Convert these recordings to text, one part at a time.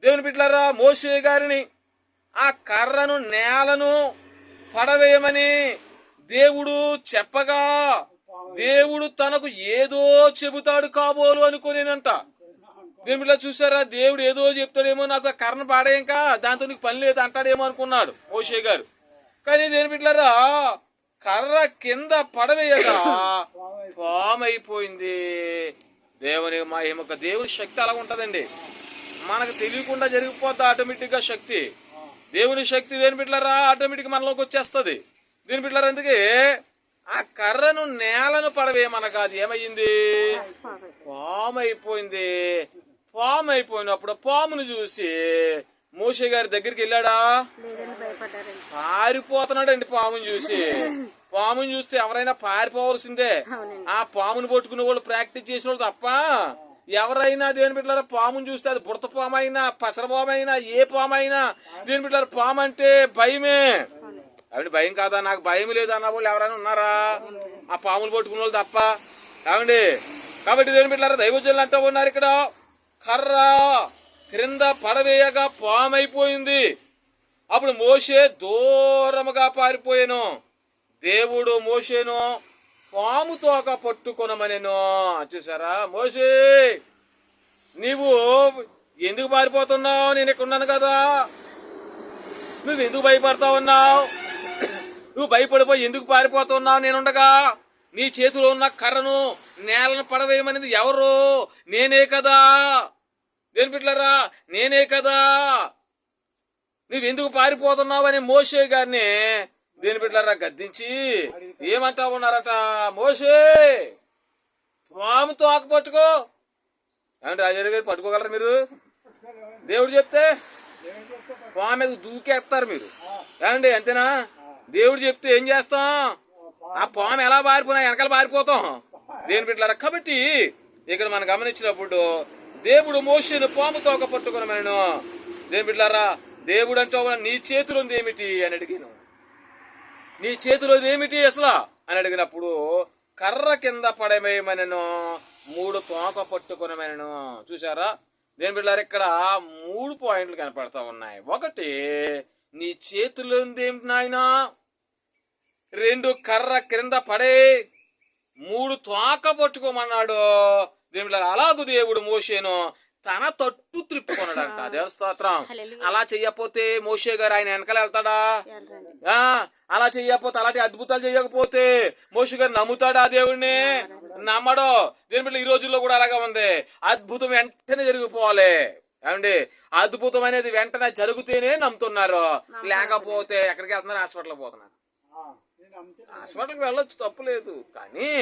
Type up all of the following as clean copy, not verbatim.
దేవుని బిడ్డలారా, మోషే గారిని ఆ కర్రను నేలను పడవేయమని దేవుడు చెప్పగా దేవుడు తనకు ఏదో చెబుతాడు కాబోలు అనుకోనేనంట. దేవుని బిడ్డ చూసారా, దేవుడు ఏదో చెప్తాడేమో, నాకు ఆ కర్రను పాడేయంకా దాంతో నీకు పని లేదు అంటాడేమో అనుకున్నాడు మోషే గారు. కానీ దేవుని బిడ్డలారా, కర్ర కింద పడవేయగా పామైపోయింది. దేవుని మహిమక దేవుని శక్తి అలా ఉంటదండి, మనకు తెలియకుండా జరిగిపోద్ది ఆటోమేటిక్ గా శక్తి. దేవుని శక్తి దేని బిడ్డలారా ఆటోమేటిక్ మనలోకి వచ్చేస్తుంది. దేని బిడ్డలారా, అందుకే ఆ కర్రను నేలను పడవేయమనగా అది ఏమయ్యింది, పామైపోయింది. పాము అయిపోయినప్పుడు పామును చూసి మోషే గారి దగ్గరికి వెళ్ళాడా, పారిపోతున్నాడండి. పాముని చూసి, పాముని చూస్తే ఎవరైనా పారిపోవలసిందే. ఆ పాముని పట్టుకునే వాళ్ళు ప్రాక్టీస్ చేసిన వాళ్ళు తప్ప ఎవరైనా దేని బిడ్డలారా పాముని చూస్తే అది బుడత పాము అయినా పసర పాము అయినా ఏ పాము అయినా దేని బిడ్డలారా పాము అంటే భయమే. అవి భయం కాదా, నాకు భయం లేదు అన్న వాళ్ళు ఎవరైనా ఉన్నారా? ఆ పాములు పట్టుకునే వాళ్ళు తప్ప ఏమండి. కాబట్టి దేని బిడ్డలారా దైవజనులు అంటూ ఉన్నారు, ఇక్కడ కర్ర క్రింద పడవేయగా పామైపోయింది. అప్పుడు మోషే దూరముగా పారిపోయాను. దేవుడు మోషేను పాము తోక పట్టుకొనమనెను. చూసారా, మోషే నీవు ఎందుకు పారిపోతున్నావు? నేను ఇక్కడ ఉన్నాను కదా. నువ్వు ఎందుకు భయపడతా ఉన్నావు? నువ్వు భయపడిపోయి ఎందుకు పారిపోతున్నావు? నేనుండగా నీ చేతిలో ఉన్న కర్రను నేలను పడవేయమనేది ఎవరు? నేనే కదా. దేని బిడ్డలారా, నేనే కదా. నువ్వెందుకు పారిపోతున్నావు అని మోషే గారిని దేని బిడ్డలారా గద్దించి ఏమంటా ఉన్నారట, మోషే పాము తోక పట్టుకో. ఏమంటే రాజారావు గారు పట్టుకోగలరా మీరు? దేవుడు చెప్తే పాము మీద దూకేస్తారు మీరు. ఏమండి అంతేనా? దేవుడు చెప్తే ఏం చేస్తాం? ఆ పాము ఎలా పారిపోయినా వెనకాల పారిపోతాం. దేని బిడ్డలారా, కాబట్టి ఇక్కడ మనం గమనించినప్పుడు దేవుడు మోషేను పాము తోక పట్టుకున్నాను. దేని బిడ్డలారా, దేవుడు అంటే నీ చేతిలో ఏమిటి అని అడిగాను. నీ చేతిలో ఏమిటి అసలు అని అడిగినప్పుడు కర్ర కింద పడమేయమనను, 3 తోక పట్టుకునమనను. చూసారా దేని బిడ్డలారా, ఇక్కడ 3 పాయింట్లు కనపడతా ఉన్నాయి. ఒకటి, నీ చేతిలో ఏమిటి నాయనా? 2, కర్ర క్రింద పడే. 3 తోక పట్టుకోమన్నాడు. దేని బిడ్డలారా, అలాగూ దేవుడు మోషేను తన తట్టు త్రిప్పుకున్నాడంట. దేవుని స్తోత్రం. అలా చెయ్యకపోతే మోషే గారు ఆయన వెనకాల వెళ్తాడా? అలా చెయ్యకపోతే, అలాంటి అద్భుతాలు చేయకపోతే మోషే గారు నమ్ముతాడా దేవుడిని? నమ్మడో. దేని బిడ్డ ఈ రోజుల్లో కూడా అలాగే ఉంది. అద్భుతం వెంటనే జరిగిపోవాలి. ఏమండి, అద్భుతం అనేది వెంటనే జరిగితేనే నమ్ముతున్నారు. లేకపోతే ఎక్కడికి వెళ్తున్నారు? హాస్పిటల్కి పోతున్నారు. హాస్పిటల్కి వెళ్ళొచ్చు, తప్పులేదు. కానీ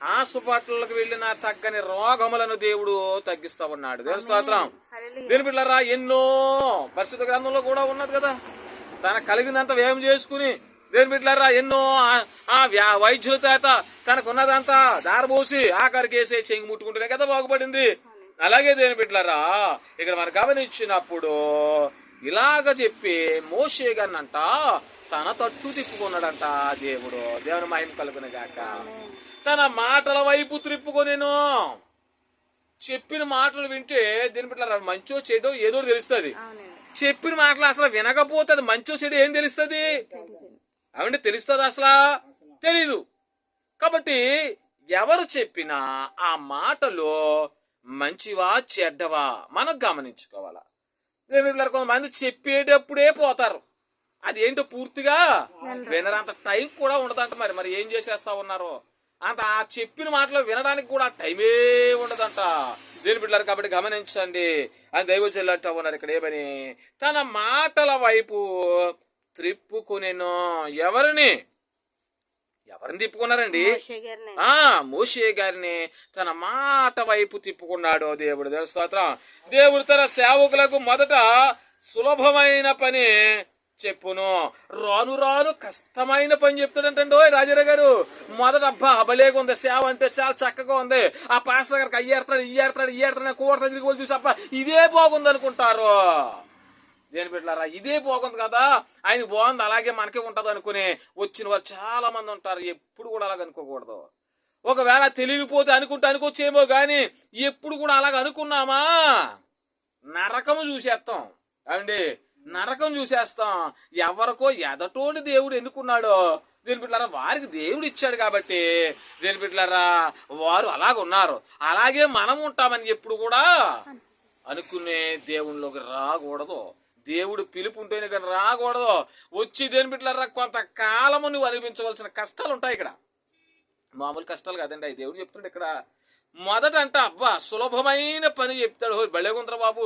హాస్పిటల్కి వెళ్ళిన తగ్గని రోగములను దేవుడు తగ్గిస్తా ఉన్నాడు. దేవుని స్తోత్రం. దేని బిడ్డలారా, ఎన్నో పరిశుద్ధ గ్రంథంలో కూడా ఉన్నది కదా, తన కలిగినంత వ్యయం చేసుకుని దేని బిడ్డలారా ఎన్నో వైద్యుల చేత తనకున్నదంతా దారబోసి ఆఖరికి వేసే చెంగి ముట్టుకుంటేనే కదా బాగుపడింది. అలాగే దేని బిడ్డలారా, ఇక్కడ మనం గమనించినప్పుడు ఇలాగ చెప్పి మోషే గారినంట తన తట్టు తిప్పుకున్నాడంట దేవుడు. దేవుని మహిమ కలుగును గాక. తన మాటల వైపు త్రిప్పుకొనేను. చెప్పిన మాటలు వింటే దీని బిడ్డలారా మంచో చెడో ఏదో తెలుస్తుంది. చెప్పిన మాటలు అసలు వినకపోతే అది మంచో చెడు ఏం తెలుస్తుంది? అవండి తెలుస్తుంది అసలు తెలీదు. కాబట్టి ఎవరు చెప్పినా ఆ మాటలో మంచివా చెడ్డవా మనం గమనించుకోవాలా. కొంతమంది చెప్పేటప్పుడే పోతారు, అది ఏంటో పూర్తిగా వినరంత టైం కూడా ఉండదంట. మరి ఏం చేసేస్తా ఉన్నారు అంత ఆ చెప్పిన మాటలు వినడానికి కూడా టైమే ఉండదంట దేని బిడ్డలారు. కాబట్టి గమనించండి అని దైవజనులు అంటూ ఉన్నారు ఇక్కడ ఏమని, తన మాటల వైపు త్రిప్పుకునేను. ఎవరిని తిప్పుకున్నారండి? మోషే గారిని తన మాట వైపు తిప్పుకున్నాడు దేవుడు. దేవుని స్తోత్రం. దేవుడు తన సేవకులకు మొదట సులభమైన పని చెప్పును, రాను రాను కష్టమైన పని చెప్తాడంటండి. రాజారావు గారు మొదట అబ్బా అబలేగా ఉంది, సేవ అంటే చాలా చక్కగా ఉంది, ఆ పాస్టర్ గారికి అయ్యేడతాడు కూడతా తిరిగి వాళ్ళు చూసి అబ్బా ఇదే బాగుంది అనుకుంటారు. దేని బిడ్డలారా, ఇదే బాగుంది కదా, ఆయన బాగుంది అలాగే మనకే ఉంటది అనుకుని వచ్చిన వారు చాలా మంది ఉంటారు. ఎప్పుడు కూడా అలాగ అనుకోకూడదు. ఒకవేళ తెలియకపోతే అనుకోవచ్చేమో గాని ఎప్పుడు కూడా అలాగ అనుకున్నామా నరకము చూసేస్తాం. ఏమండి, నరకం చూసేస్తాం. ఎవరికో ఎదటోని దేవుడు ఎన్నుకున్నాడో దేని బిడ్డలారా వారికి దేవుడు ఇచ్చాడు కాబట్టి దేని బిడ్డలారా వారు అలాగున్నారు. అలాగే మనం ఉంటామని ఎప్పుడు కూడా అనుకునే దేవునిలోకి రాకూడదు. దేవుడు పిలుపు ఉంటేనే కానీ రాకూడదు. వచ్చి దేని బిడ్డలారా కొంతకాలము నువ్వు అనిపించవలసిన కష్టాలు ఉంటాయి. ఇక్కడ మామూలు కష్టాలు కాదండి. అవి దేవుడు చెప్తుండే ఇక్కడ మొదట అంట అబ్బా సులభమైన పని చెప్తాడు. భలేగుందరా బాబు,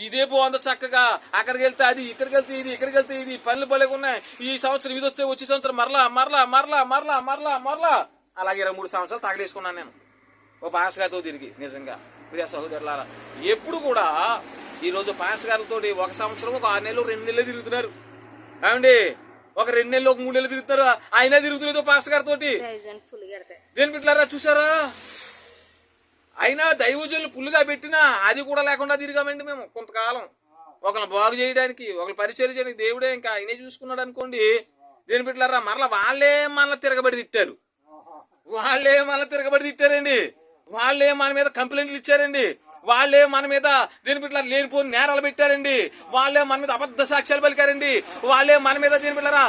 ఇదే బాగుంది చక్కగా, అక్కడికి వెళ్తే అది, ఇక్కడికి వెళ్తే ఇది, ఇక్కడికి వెళ్తే ఇది, పనులు భలేగున్నాయి. ఈ సంవత్సరం ఇది వస్తే వచ్చే సంవత్సరం మరలా మరలా మరలా మరలా మరలా మరలా అలాగే 23 సంవత్సరాలు తగలేసుకున్నాను నేను ఓ పాస్ గారితో తిరిగి. నిజంగా ప్రియ సహోదరులారా, ఎప్పుడు కూడా ఈరోజు పాస్ గారితో 1 సంవత్సరం, ఒక 6 నెలలు, 2 నెలలు తిరుగుతున్నారు. ఏమండి, ఒక 2 నెలలు, ఒక 3 నెలలు తిరుగుతారు. అయినా తిరుగుతులేదు పాస్ గారితో. దేని బిడ్డలారా చూసారా, అయినా దైవజనులు పుల్లుగా పెట్టినా అది కూడా లేకుండా తిరిగామండి మేము కొంతకాలం. ఒకరిని బాగు చేయడానికి, ఒకరు పరిచయం చేయడానికి దేవుడే ఇంకా ఆయనే చూసుకున్నాడు అనుకోండి. దేని బిడ్డలారా మరలా వాళ్ళే మళ్ళీ తిరగబడి తిట్టారు. తిట్టారండి. వాళ్ళే మన మీద కంప్లైంట్లు ఇచ్చారండి. వాళ్ళే మన మీద దేని బిడ్డలారా లేనిపోని నేరాలు పెట్టారండి. వాళ్ళే మన మీద అబద్ధ సాక్ష్యాలు పలికారండి. వాళ్ళే మన మీద దేని బిడ్డలారా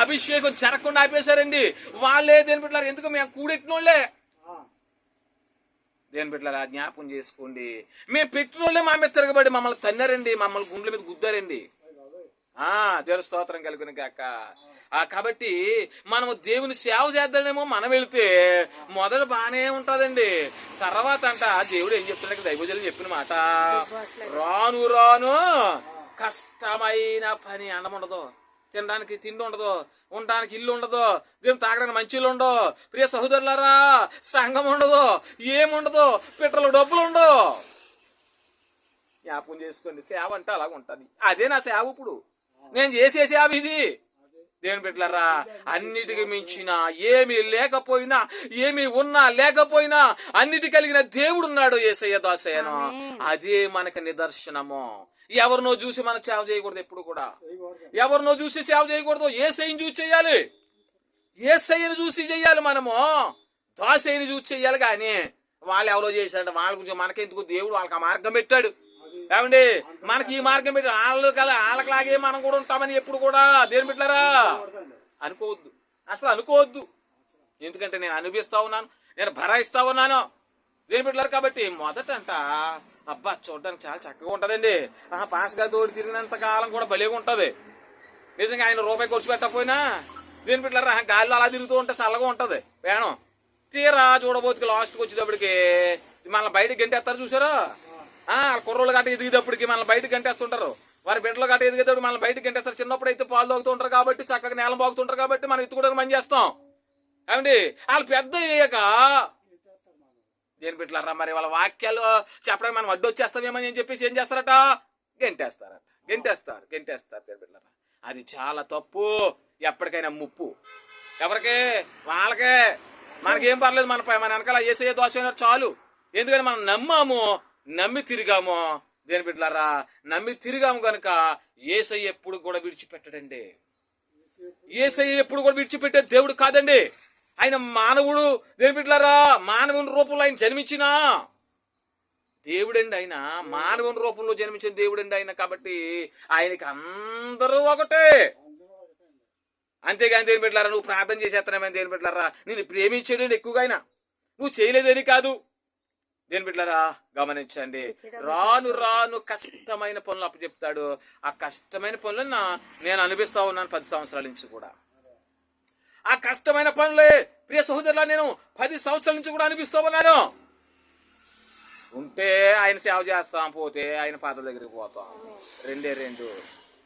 అభిషేకం జరగకుండా ఆపేశారండి. వాళ్ళే దేని బిడ్డలారా ఎందుకు మేము కూడెట్టినోళ్లే. దేని బిడ్డలారా జ్ఞాపకం చేసుకోండి, మేము పెట్టినోళ్ళే మా మీద తిరగబడి మమ్మల్ని తన్నారండి, మమ్మల్ని గుండెల మీద గుద్దారండి. దేవుని స్తోత్రం కలుగును గాక. కాబట్టి మనము దేవుని సేవ చేద్దామేమో మనం వెళితే మొదట బాగానే ఉంటుందండి. తర్వాత అంట దేవుడు ఏం చెప్తున్నాడు, దైవజనులు చెప్పిన మాట, రాను రాను కష్టమైన పని అన్నం ఉండదు, తినడానికి తిండి ఉండదు, ఉండడానికి ఇల్లు ఉండదు, దేవుని తాగడానికి మంచి ఇల్లు ఉండవు. ప్రియ సహోదరులారా సంఘం ఉండదు, ఏముండదు, పెట్రోల్ డబ్బులు ఉండవు. జ్ఞాపకం చేసుకోండి, సేవ అంటే అలాగ ఉంటుంది. అదే నా సేవ. ఇప్పుడు నేను చేసే సేవ ఇది. దేవుని బిడ్డలారా అన్నిటికీ మించిన ఏమీ లేకపోయినా, ఏమీ ఉన్నా లేకపోయినా అన్నిటి కలిగిన దేవుడు ఉన్నాడు యేసయ్య దాసయ్యను. అదే మనకి నిదర్శనము. ఎవరినో చూసి మనం సేవ చేయకూడదు. ఎప్పుడు కూడా ఎవరినో చూసి సేవ చేయకూడదు. యేసయ్యను చూసి చెయ్యాలి. యేసయ్యను చూసి చెయ్యాలి. మనము దాసయ్యను చూసి చెయ్యాలి. కానీ వాళ్ళు ఎవరో చేశారంటే వాళ్ళ గురించి మనకెందుకు, దేవుడు వాళ్ళకి ఆ మార్గం పెట్టాడు. ఏమండి, మనకి ఈ మార్గం పెట్టి వాళ్ళకిలాగే మనం కూడా ఉంటామని ఎప్పుడు కూడా దేని బిడ్డలారా అనుకోవద్దు. అసలు అనుకోవద్దు. ఎందుకంటే నేను అనిపిస్తా ఉన్నాను, నేను భరాయిస్తా ఉన్నాను దేని బిడ్డలారు. కాబట్టి మొదటంట అబ్బా చూడడానికి చాలా చక్కగా ఉంటుందండి. పాస్ గా తోడు తిరిగినంత కాలం కూడా భలేగా ఉంటుంది. నిజంగా ఆయన రూపాయి ఖర్చు పెట్టకపోయినా దేని బిడ్డలారా గాలిలో అలా తిరుగుతూ ఉంటే చల్లగా ఉంటుంది వేణం. తీరా చూడబోతుకి లాస్ట్కి వచ్చేటప్పటికి మన బయటకి గంటేస్తారు చూసారా. కుర్రోళ్ళు గట్ట ఎదిగేటప్పటికి మనల్ని బయటకు గంటేస్తుంటారు. వారి బిడ్డలు గట్ట ఎదిగేటప్పుడు మనల్ని బయటకు గంటేస్తారు. చిన్నప్పుడు అయితే పాలు తాగుతూ ఉంటారు కాబట్టి, చక్కగా నేలం బాగుతుంటారు కాబట్టి మనం ఎత్తుకోవడానికి పని చేస్తాం. ఏమండి, వాళ్ళు పెద్ద అయ్యాక దేని బిడ్డలారా మరి వాళ్ళ వాక్యాలు చెప్పడానికి మనం అడ్డు వచ్చేస్తామేమని అని చెప్పేసి ఏం చేస్తారట, గంటేస్తారు దేని బిడ్డలారా. అది చాలా తప్పు. ఎప్పటికైనా ముప్పు. ఎవరికే, వాళ్ళకే. మనకేం పర్లేదు, మన వెనకాల యేసయ్య దోష చాలు. ఎందుకంటే మనం నమ్మాము, నమ్మి తిరిగాము దేని బిడ్డలారా. నమ్మి తిరిగాము కనుక యేసయ్య ఎప్పుడు కూడా విడిచిపెట్టడండి. యేసయ్య ఎప్పుడు కూడా విడిచిపెట్టే దేవుడు కాదండి. ఆయన మానవుడు దేని బిడ్డలారా. మానవుని రూపంలో ఆయన జన్మించిన దేవుడండి. ఆయన మానవుని రూపంలో జన్మించిన దేవుడండి ఆయన. కాబట్టి ఆయనకి అందరూ ఒకటే. అంతేగాని దేని బిడ్డలారా నువ్వు ప్రార్థన చేసేస్తున్నామని దేని బిడ్డలారా నేను ప్రేమించేయండి ఎక్కువగా ఆయన నువ్వు చేయలేదని కాదు. దేని బిడ్డలారా గమనించండి, రాను రాను కష్టమైన పనులు అప్పచెప్తాడు. ఆ కష్టమైన పనులను నేను అనిపిస్తా ఉన్నాను 10 సంవత్సరాల నుంచి కూడా. ఆ కష్టమైన పనులే ప్రియ సహోదరులా నేను 10 సంవత్సరాల నుంచి కూడా అనిపిస్తూ ఉన్నాను. ఉంటే ఆయన సేవ చేస్తాం, పోతే ఆయన పాదాల దగ్గరికి పోతాం. రెండే రెండు.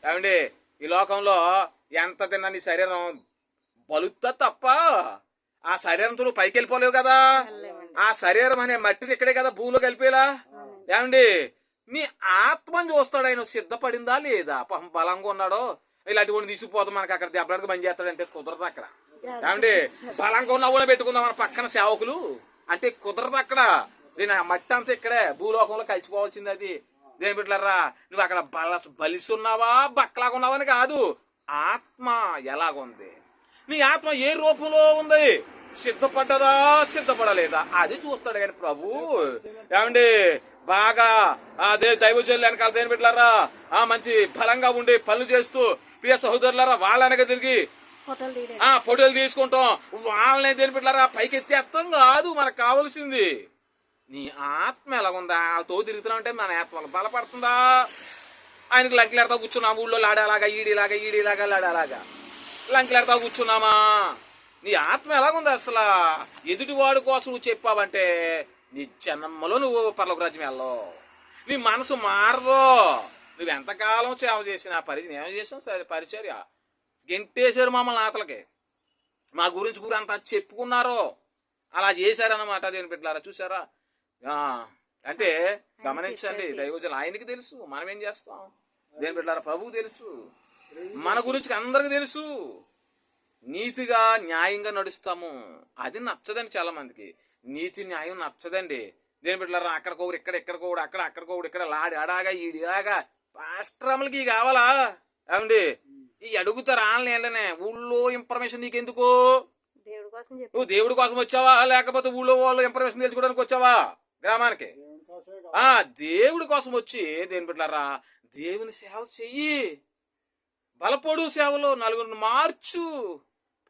ఏమండి, ఈ లోకంలో ఎంత తిన్నా నీ శరీరం బలుతా తప్ప ఆ శరీరంతో నువ్వు పైకి వెళ్ళిపోలేవు కదా. ఆ శరీరం అనే మట్టిని ఇక్కడే కదా భూమిలో కలిపేలా. ఏమండి, నీ ఆత్మని చూస్తాడు ఆయన, సిద్ధపడిందా లేదా, బలంగా ఉన్నాడో ఇలాంటి తీసుకుపోతాం. మనకి అక్కడ దెబ్బలాడికి పని చేస్తాడంటే కుదరదు అక్కడ. ఏమండి, బలంగా ఉన్న కూడా పెట్టుకుందాం మన పక్కన సేవకులు అంటే కుదరదు అక్కడ. దీని మట్టి అంతా ఇక్కడే భూలోకంలో కలిసిపోవాల్సింది. అది దేని బిడ్డలారా నువ్వు అక్కడ బలిసి ఉన్నావా బక్కలాగా ఉన్నావని కాదు, ఆత్మ ఎలాగుంది, నీ ఆత్మ ఏ రూపంలో ఉంది, సిద్ధపడ్డదా సిద్ధపడలేదా అది చూస్తాడు. కానీ ప్రభు ఏమండి బాగా దైవజనులు వెనకాల దేని పెట్టారా మంచి బలంగా ఉండి పనులు చేస్తూ ప్రియ సహోదరులారా వాళ్ళ వెనక తిరిగి ఫోటోలు తీసుకుంటాం. వాళ్ళని దేని పెట్టారా పైకి ఎత్తేస్తాం కాదు. మనకు కావాల్సింది నీ ఆత్మ ఎలాగుందా? తో తిరుగుతున్నావు అంటే మన ఆత్మ బలపడుతుందా? ఆయనకి లంకిలాడుతా కూర్చున్నాం, ఊళ్ళో లాడేలాగా ఈడిలాగా లాడేలాగా లంకిలాడుతా కూర్చున్నామా? నీ ఆత్మ ఎలాగుంది అసలు? ఎదుటివాడి కోసం నువ్వు చెప్పావంటే నీ జన్మలో నువ్వు పరలోక రాజ్యం వెళ్ళవు. నీ మనసు మారదు. నువ్వు ఎంతకాలం సేవ చేసిన ఏం చేసాం సరే పరిచర్య గెంటేశారు మమ్మల్ని ఆతలకి. మా గురించి అంతా చెప్పుకున్నారు, అలా చేశారన్నమాట. దేని పెట్టారా చూసారా? అంటే గమనించండి, దైవజనులు ఆయనకి తెలుసు, మనం ఏం చేస్తాం. దేని పెట్టారా ప్రభువు తెలుసు, మన గురించి అందరికి తెలుసు. నీతిగా న్యాయంగా నడుస్తాము, అది నచ్చదండి చాలా మందికి. నీతి న్యాయం నచ్చదండి. దేని పెట్టారా అక్కడికోడు ఇక్కడికోడు అక్కడికోడు ఇక్కడ అడాగా ఈడిలాగా పాస్ట్రములకి కావాలా ఏమండి? ఈ అడుగుతారు ఆన్లైన్లోనే. ఊళ్ళో ఇన్ఫర్మేషన్ నీకెందుకు? నువ్వు దేవుడి కోసం వచ్చావా లేకపోతే ఊళ్ళో వాళ్ళు ఇన్ఫర్మేషన్ తెలుసుకోవడానికి వచ్చావా గ్రామానికి? దేవుడి కోసం వచ్చి దేని పెట్టారా దేవుని సేవ చెయ్యి, బలపడు సేవలో, నలుగురిని మార్చు.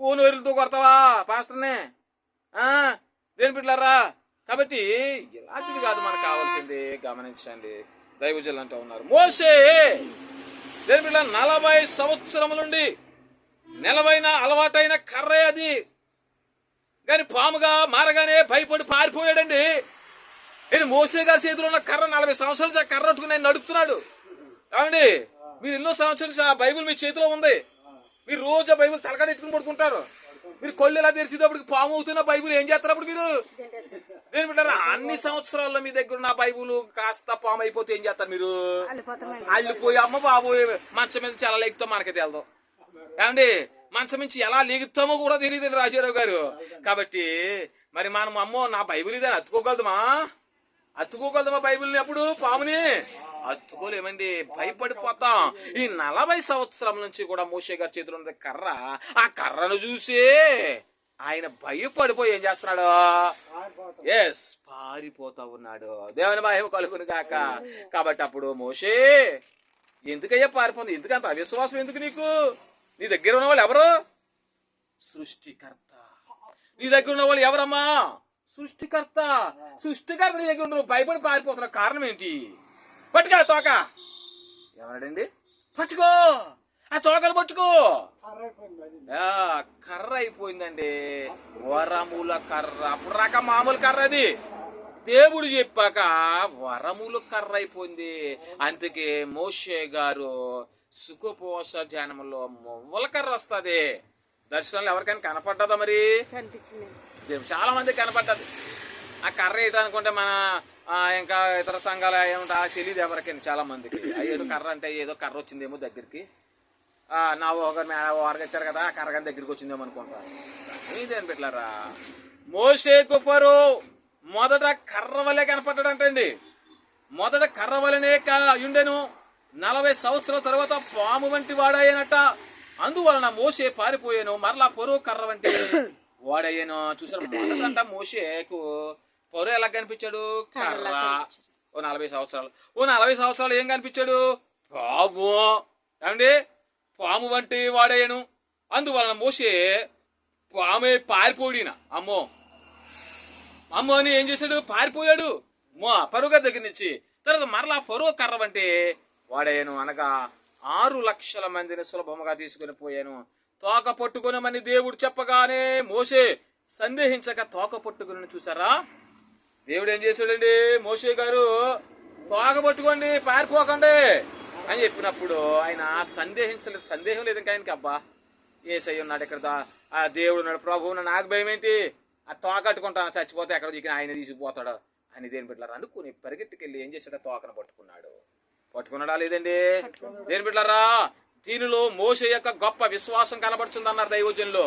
పోను వెరులతో కొడతావా పాస్టర్నే? దేని పెట్టారా? కాబట్టి ఇలాంటిది కాదు మనకు కావాల్సింది. గమనించండి, దైవజనులు అంటూ ఉన్నారు మోషే దేని పెట్టారా 40 సంవత్సరముల నుండి నెలవైన అలవాటైన కర్రే అది, కానీ పాముగా మారగానే భయపడి పారిపోయాడండి. మోసే గారి చేతిలో ఉన్న కర్ర 40 సంవత్సరాలు కర్ర పట్టుకుని ఆయన నడుపుతున్నాడు. ఏమండి మీరు ఎన్నో సంవత్సరాలు ఆ బైబుల్ మీ చేతిలో ఉంది, మీరు రోజు ఆ బైబుల్ తలకాడ ఎట్టుకుని పడుకుంటారు. మీరు కొళ్ళు ఎలా తెరిచేటప్పుడు పాము అవుతున్న బైబుల్ ఏం చేస్తారు అప్పుడు మీరు? నేను పెట్టారా అన్ని సంవత్సరాల్లో మీ దగ్గర ఉన్న బైబుల్ కాస్త పాము అయిపోతే ఏం చేస్తారు మీరు? అల్లిపోయి అమ్మ బాబోయ్ మంచం మీద చాలా లెగుతాం మనకి తెలదు. ఏమండి మంచం నుంచి ఎలా లెగుతామో కూడా తెలియదు రాజారావు గారు. కాబట్టి మరి మనం అమ్మో నా బైబుల్ ఇదని అత్తుకోగలదమా బైబిల్ని? అప్పుడు పాముని అత్తుకోలేమండి, భయపడిపోతాం. ఈ 40 సంవత్సరం నుంచి కూడా మోషే గారి చేతిలో ఉన్న కర్ర, ఆ కర్రను చూసి ఆయన భయపడిపోయి ఏం చేస్తున్నాడు? పారిపోతా ఉన్నాడు. దేవుని మహిమ కలుగును గాక. కాబట్టి అప్పుడు మోషే ఎందుకయ్యా పారిపోతుంది? ఎందుకంత అవిశ్వాసం ఎందుకు నీకు? నీ దగ్గర ఉన్న వాళ్ళు ఎవరు? సృష్టికర్త. నీ దగ్గర ఉన్న వాళ్ళు ఎవరమ్మా? సృష్టికర్త నీ దగ్గర ఉన్న భయపడి పారిపోతున్న కారణం ఏంటి? పట్టుకో తోక. ఎవరండి? పట్టుకో ఆ తోకను పట్టుకో. కర్ర అయిపోయిందండి, వరముల కర్ర. అప్పుడు రాక మామూలు కర్ర, అది దేవుడు చెప్పాక వరముల కర్ర అయిపోయింది. అందుకే మోషే గారు సుఖపోష ధ్యానంలో మువ్వల కర్ర వస్తుంది. దర్శనంలో ఎవరికైనా కనపడ్డదా? మరి చాలా మంది కనపడ్డది. ఆ కర్ర ఏంటనుకుంటే మన ఇంకా ఇతర సంఘాలు ఏమంటా తెలియదు ఎవరికైనా చాలా మందికి. ఏదో కర్ర అంటే ఏదో కర్ర వచ్చిందేమో దగ్గరికి, నా ఓరగెత్తారు కదా కర్రగాని దగ్గరికి వచ్చిందేమో అనుకుంటారు. ఇదేం పెట్టారా మోషే గుఫరు మొదట కర్ర వలె కనపడ్డాడంటండి. మొదట కర్ర వలనే ఉండెను. 40 సంవత్సరాల తర్వాత పాము వంటి వాడాయనట. అందువలన మోషే పారిపోయాను, మరలా ఫరో కర్ర వంటి వాడయ్యాను. చూసారు, మొదటంట మోషేకు ఫరో ఎలా కనిపించాడు? కర్ర. ఓ 40 సంవత్సరాలు ఏం కనిపించాడు? పాము. ఏమండి పాము వంటి వాడయ్యాను. అందువలన మోషే పామే పారిపోడిన అమ్మో అని ఏం చేశాడు? పారిపోయాడు ఫరో గారి దగ్గర నుంచి. తర్వాత మరలా ఫరో కర్ర వంటి వాడయ్యాను, అనగా 6 లక్షల మందిని సులభముగా తీసుకుని పోయాను. తోక పట్టుకునమని దేవుడు చెప్పగానే మోషే సందేహించక తోక పట్టుకుని. చూసారా దేవుడు ఏం చేశాడండి? మోషే గారు తోక పట్టుకోండి పారిపోకండి అని చెప్పినప్పుడు ఆయన సందేహించలేదు. సందేహం లేదు ఇంకా ఆయనకి. అబ్బా ఏసయ్య ఉన్నాడు ఇక్కడ, ఆ దేవుడు ఉన్నాడు, ప్రభువు నాకు భయం ఏంటి? ఆ తోక కట్టుకుంటాను, చచ్చిపోతే ఎక్కడ దిగిన ఆయన తీసుకుపోతాడు అని దేని పెట్టారా అనుకుని పరిగెట్టుకెళ్ళి ఏం చేశాడు? తోకను పట్టుకున్నాడా లేదండి? దేని పెట్టారా దీనిలో మోషే యొక్క గొప్ప విశ్వాసం కనబడుతుంది అన్నారు దైవజనులు.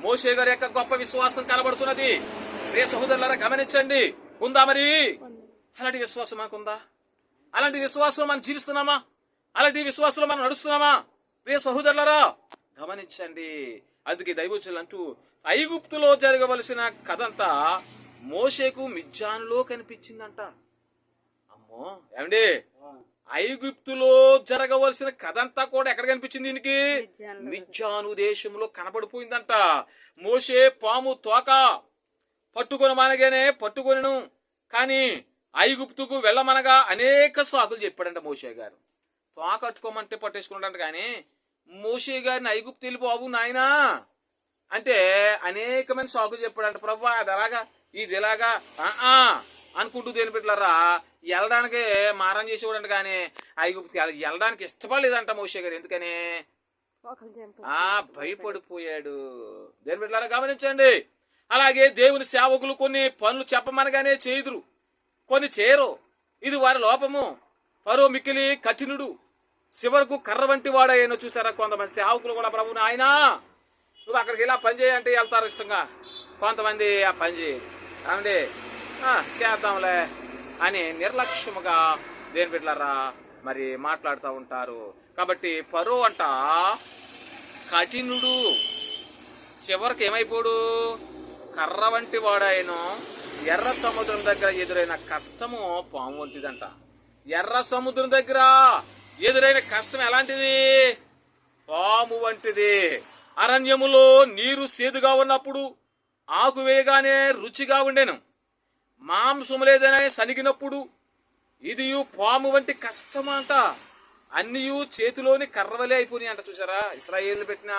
మోషే గారి యొక్క గొప్ప విశ్వాసం కనబడుతున్నది. ప్రియ సహోదరులారా గమనించండి, ఉందా మరి? అలాంటి విశ్వాసం మనకుందా? అలాంటి విశ్వాసం మనం జీవిస్తున్నామా? అలాంటి విశ్వాసంలో మనం నడుస్తున్నామా? ప్రియ సహోదరులారా గమనించండి. అందుకే దైవజనులు అంటూ ఐగుప్తులో జరగవలసిన కథంతా మోషేకు మిద్యానులో కనిపించిందంట. అమ్మో ఏమండి ఐగుప్తులో జరగవలసిన కథ అంతా కూడా ఎక్కడ కనిపించింది దీనికి? మిద్యాను దేశంలో కనబడిపోయిందంట. మోషే పాము తోక పట్టుకొని మనగానే పట్టుకొనిను, కానీ ఐగుప్తుకు వెళ్ళమనగా అనేక సాకులు చెప్పాడంట మోషే గారు. తోక కట్టుకోమంటే పట్టేసుకున్నాడంట, కానీ మోషే గారిని ఐగుప్తు వెళ్ళి బాబు నాయనా అంటే అనేకమైన సాకులు చెప్పాడంట. ప్రభా అది ఎలాగా ఇది ఎలాగా అనుకుంటూ దేని పెట్టారా వెళ్ళడానికి మారం చేసేవాడంట, కానీ ఐగుప్తు వెళ్ళడానికి ఇష్టపడలేదంట మోషే గారు. ఎందుకని? భయపడిపోయాడు. దేని పెట్టారా గమనించండి. అలాగే దేవుని సేవకులు కొన్ని పనులు చెప్పమనగానే చేయుదురు, కొన్ని చేయరు. ఇది వారి లోపము. ఫరో మిక్కిలి కఠినుడు, చివరకు కర్ర వంటి వాడైనా. చూసారా కొంతమంది సేవకులు కూడా ప్రభుని ఆయన నువ్వు అక్కడికి వెళ్ళి ఆ పని చేయంటే వెళ్తారు ఇష్టంగా. కొంతమంది ఆ పని చేయరు, అండి చేద్దాంలే అని నిర్లక్ష్యముగా దేని బిడ్డలారా మరి మాట్లాడుతూ ఉంటారు. కాబట్టి ఫరో అంట కఠినుడు, చివరికి ఏమైపోడు? కర్ర వంటి వాడాయను. ఎర్ర సముద్రం దగ్గర ఎదురైన కష్టము పాము వంటిదంట. ఎర్ర సముద్రం దగ్గర ఎదురైన కష్టం ఎలాంటిది? పాము వంటిది. అరణ్యములో నీరు సేదుగా ఉన్నప్పుడు ఆకు వేయగానే రుచిగా ఉండెను, మాంసము లేదని సనిగినప్పుడు ఇది పాము వంటి కష్టమంట. అన్నీ చేతిలోని కర్రవలే అయిపోయినాయి అంట. చూసారా ఇశ్రాయేలు పెట్టిన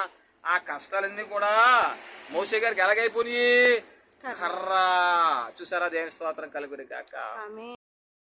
ఆ కష్టాలన్నీ కూడా మోషే గారికి ఎలాగైపోయినాయి? కర్ర. చూసారా? దేవుని స్తోత్రం కలుగును గాక.